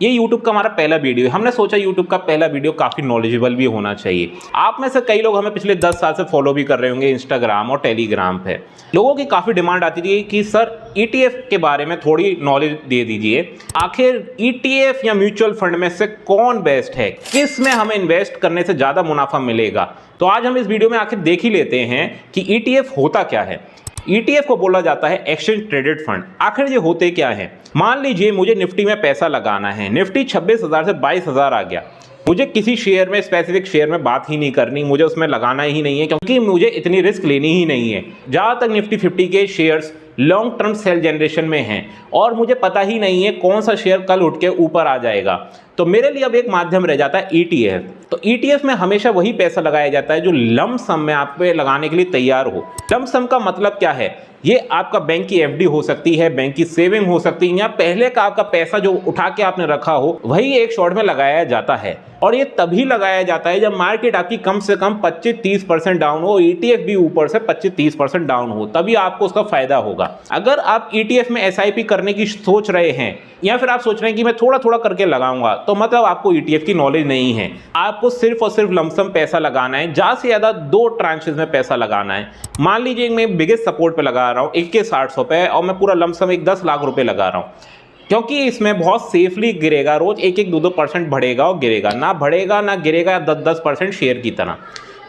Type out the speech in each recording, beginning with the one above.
ये YouTube का हमारा पहला वीडियो है। हमने सोचा YouTube का पहला वीडियो काफ़ी नॉलेजेबल भी होना चाहिए। आप में से कई लोग हमें पिछले 10 साल से फॉलो भी कर रहे होंगे इंस्टाग्राम और टेलीग्राम पे। लोगों की काफ़ी डिमांड आती थी कि सर ETF के बारे में थोड़ी नॉलेज दे दीजिए। आखिर ETF या म्यूचुअल फंड में से कौन बेस्ट है, किस में हमें इन्वेस्ट करने से ज़्यादा मुनाफा मिलेगा। तो आज हम इस वीडियो में आखिर देख ही लेते हैं कि ETF होता क्या है। ETF को बोला जाता है एक्सचेंज ट्रेडेड फंड। आखिर ये होते क्या है। मान लीजिए मुझे निफ्टी में पैसा लगाना है, निफ्टी 26,000 से 22,000 आ गया। मुझे किसी शेयर में, स्पेसिफिक शेयर में बात ही नहीं करनी, मुझे उसमें लगाना ही नहीं है क्योंकि मुझे इतनी रिस्क लेनी ही नहीं है। जहाँ तक निफ्टी 50 के shares long term sale generation में हैं और मुझे पता ही नहीं है कौन सा शेयर कल उठ के ऊपर आ जाएगा, तो मेरे लिए अब एक माध्यम रह जाता है ETF। तो ETF में हमेशा वही पैसा लगाया जाता है जो लंप सम में आप पे लगाने के लिए तैयार हो। लंप सम का मतलब क्या है, ये आपका बैंक की FD हो सकती है, बैंक की सेविंग हो सकती है, या पहले का आपका पैसा जो उठा के आपने रखा हो वही एक शॉट में लगाया जाता है। और ये तभी लगाया जाता है जब मार्केट आपकी कम से कम 25-30% डाउन हो, ETF भी ऊपर से 25-30% डाउन हो, तभी आपको उसका फायदा होगा। अगर आप ETF में SIP करने की सोच रहे हैं या फिर आप सोच रहे हैं कि मैं थोड़ा थोड़ा करके लगाऊंगा, तो मतलब आपको ETF की नॉलेज नहीं है। आपको सिर्फ और सिर्फ लमसम पैसा लगाना है, ज़्यादा से ज़्यादा 2 ट्रांचेस में पैसा लगाना है। मान लीजिए मैं बिगेस्ट सपोर्ट पे लगा रहा हूँ 21,800 पे और मैं पूरा लमसम एक 10 लाख रुपए लगा रहा हूँ, क्योंकि इसमें बहुत सेफली गिरेगा, रोज 1-2% बढ़ेगा और गिरेगा, ना बढ़ेगा ना गिरेगा 10% शेयर की तरह।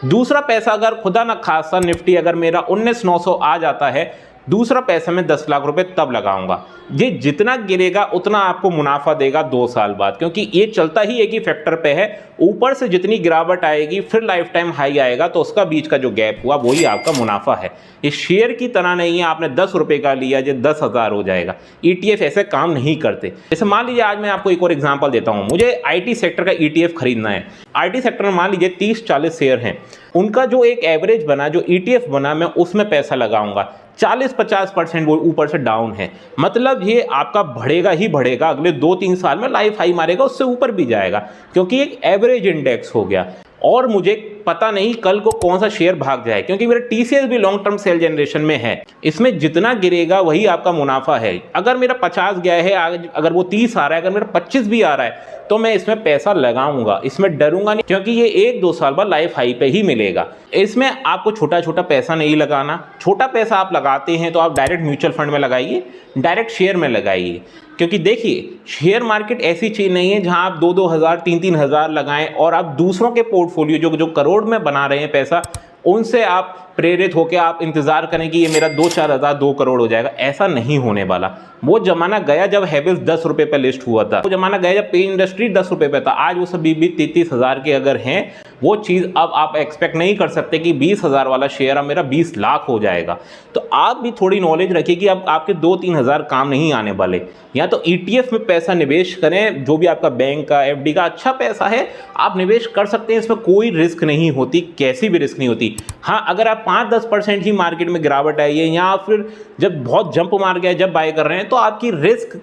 दूसरा पैसा अगर खुदा ना खासा निफ्टी अगर मेरा 19,900 आ जाता है, दूसरा पैसा मैं 10 लाख रुपए तब लगाऊंगा। ये जितना गिरेगा उतना आपको मुनाफा देगा 2 साल बाद, क्योंकि ये चलता ही एक ही फैक्टर पे है। ऊपर से जितनी गिरावट आएगी फिर लाइफ टाइम हाई आएगा, तो उसका बीच का जो गैप हुआ वही आपका मुनाफा है। ये शेयर की तरह नहीं है आपने 10 रुपए का लिया जो 10,000 हो जाएगा। ETF ऐसे काम नहीं करते। जैसे मान लीजिए आज मैं आपको एक और एग्जांपल देता हूँ, मुझे IT सेक्टर का ETF खरीदना है। IT सेक्टर में मान लीजिए 30-40 शेयर हैं, उनका जो एक एवरेज बना, जो ETF बना, मैं उसमें पैसा लगाऊंगा। 40-50% वो ऊपर से डाउन है, मतलब ये आपका बढ़ेगा ही बढ़ेगा, अगले 2-3 साल में लाइफ हाई मारेगा, उससे ऊपर भी जाएगा, क्योंकि एक एवरेज इंडेक्स हो गया। और मुझे पता नहीं कल को कौन सा शेयर भाग जाए, क्योंकि मेरा TCS भी लॉन्ग टर्म सेल जनरेशन में है। इसमें जितना गिरेगा वही आपका मुनाफा है। अगर मेरा 50 गया है, अगर वो 30 आ रहा है, अगर मेरा 25 भी आ रहा है, तो मैं इसमें पैसा लगाऊंगा, इसमें डरूंगा नहीं, क्योंकि ये 1-2 साल बाद लाइफ हाई पे ही मिलेगा। इसमें आपको छोटा छोटा पैसा नहीं लगाना। छोटा पैसा आप लगाते हैं तो आप डायरेक्ट म्यूचुअल फंड में लगाइए, डायरेक्ट शेयर में लगाइए, क्योंकि देखिए शेयर मार्केट ऐसी चीज नहीं है जहां आप 2-2 हज़ार 3-3 हज़ार लगाएं और आप दूसरों के पोर्टफोलियो जो करोड़ में बना रहे हैं पैसा, उनसे आप प्रेरित होकर आप इंतजार करें कि ये मेरा 2-4 हज़ार 2 करोड़ हो जाएगा। ऐसा नहीं होने वाला। वो जमाना गया जब हैवेल्स 10 रुपए पे लिस्ट हुआ था, वो जमाना गया जब पे इंडस्ट्री 10 रुपए पे था। आज वो सब 20-30 हज़ार के अगर हैं, वो चीज़ अब आप एक्सपेक्ट नहीं कर सकते कि 20 हज़ार वाला शेयर अब मेरा 20 लाख हो जाएगा। तो आप भी थोड़ी नॉलेज रखिए कि अब आपके 2-3 हज़ार काम नहीं आने वाले। या तो ETF में पैसा निवेश करें, जो भी आपका बैंक का FD का अच्छा पैसा है आप निवेश कर सकते हैं, इसमें कोई रिस्क नहीं होती, कैसी भी रिस्क नहीं होती। हाँ, अगर आप 5-10% ही मार्केट में गिरावट आई है या फिर जब बहुत जंप मार गया जब बाय कर रहे हैं, तो आपकी रिस्क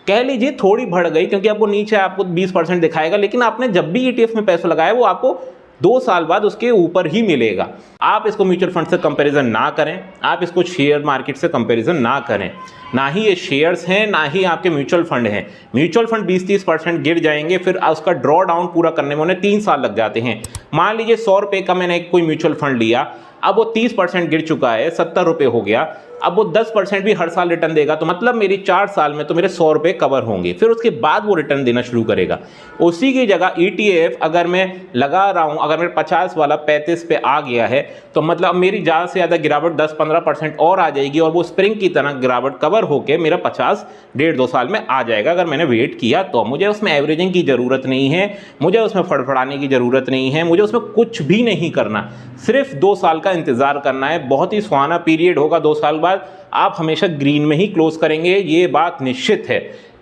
कह लीजिए थोड़ी बढ़ गई, क्योंकि आपको नीचे आपको 20% दिखाएगा, लेकिन आपने जब भी ETF में पैसा लगाया वो आपको 2 साल बाद उसके ऊपर ही मिलेगा। आप इसको म्यूचुअल फंड से कंपैरिजन ना करें, आप इसको शेयर मार्केट से कंपैरिजन ना करें। ना ही ये शेयर्स हैं, ना ही आपके म्यूचुअल फंड हैं। म्यूचुअल फंड 20-30% गिर जाएंगे, फिर उसका ड्रॉ डाउन पूरा करने में उन्हें 3 साल लग जाते हैं। मान लीजिए 100 रुपये का मैंने कोई म्यूचुअल फंड लिया, अब वो 30% गिर चुका है, 70 रुपये हो गया, अब वो 10% भी हर साल रिटर्न देगा, तो मतलब मेरी 4 साल में तो मेरे 100 रुपये कवर होंगे। फिर उसके बाद वो रिटर्न देना शुरू करेगा। उसी की जगह ETF अगर मैं लगा रहा हूँ, अगर मेरे 50 वाला 35 पे आ गया है, तो मतलब मेरी ज़्यादा से ज़्यादा गिरावट 10-15% और आ जाएगी, और वो स्प्रिंग की तरह गिरावट कवर होकर मेरा 50 1.5-2 साल में आ जाएगा। अगर मैंने वेट किया तो मुझे उसमें एवरेजिंग की ज़रूरत नहीं है, मुझे उसमें फड़फड़ाने की ज़रूरत नहीं है, मुझे उसमें कुछ भी नहीं करना, सिर्फ 2 साल का इंतज़ार करना है। बहुत ही सुहाना पीरियड होगा 2 साल बाद, आप हमेशा ग्रीन में ही क्लोज करेंगे, ये बात निश्चित है।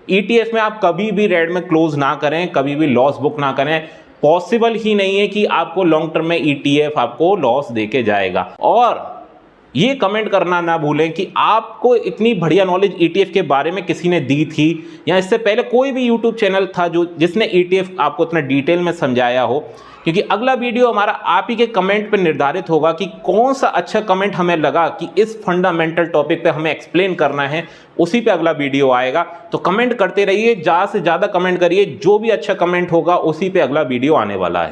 ETF में आप कभी भी रेड में क्लोज ना करें, कभी भी लॉस बुक ना करें। पॉसिबल ही नहीं है कि आपको लॉन्ग टर्म में ETF आपको लॉस देके जाएगा। और ये कमेंट करना ना भूलें कि आपको इतनी बढ़िया नॉलेज ETF के बारे में किसी ने दी थी, या इससे पहले कोई भी YouTube चैनल था जिसने ETF आपको इतना डिटेल में समझाया हो। क्योंकि अगला वीडियो हमारा आप ही के कमेंट पर निर्धारित होगा कि कौन सा अच्छा कमेंट हमें लगा कि इस फंडामेंटल टॉपिक पे हमें एक्सप्लेन करना है, उसी पे अगला वीडियो आएगा। तो कमेंट करते रहिए, ज़्यादा से ज़्यादा कमेंट करिए, जो भी अच्छा कमेंट होगा उसी पे अगला वीडियो आने वाला है।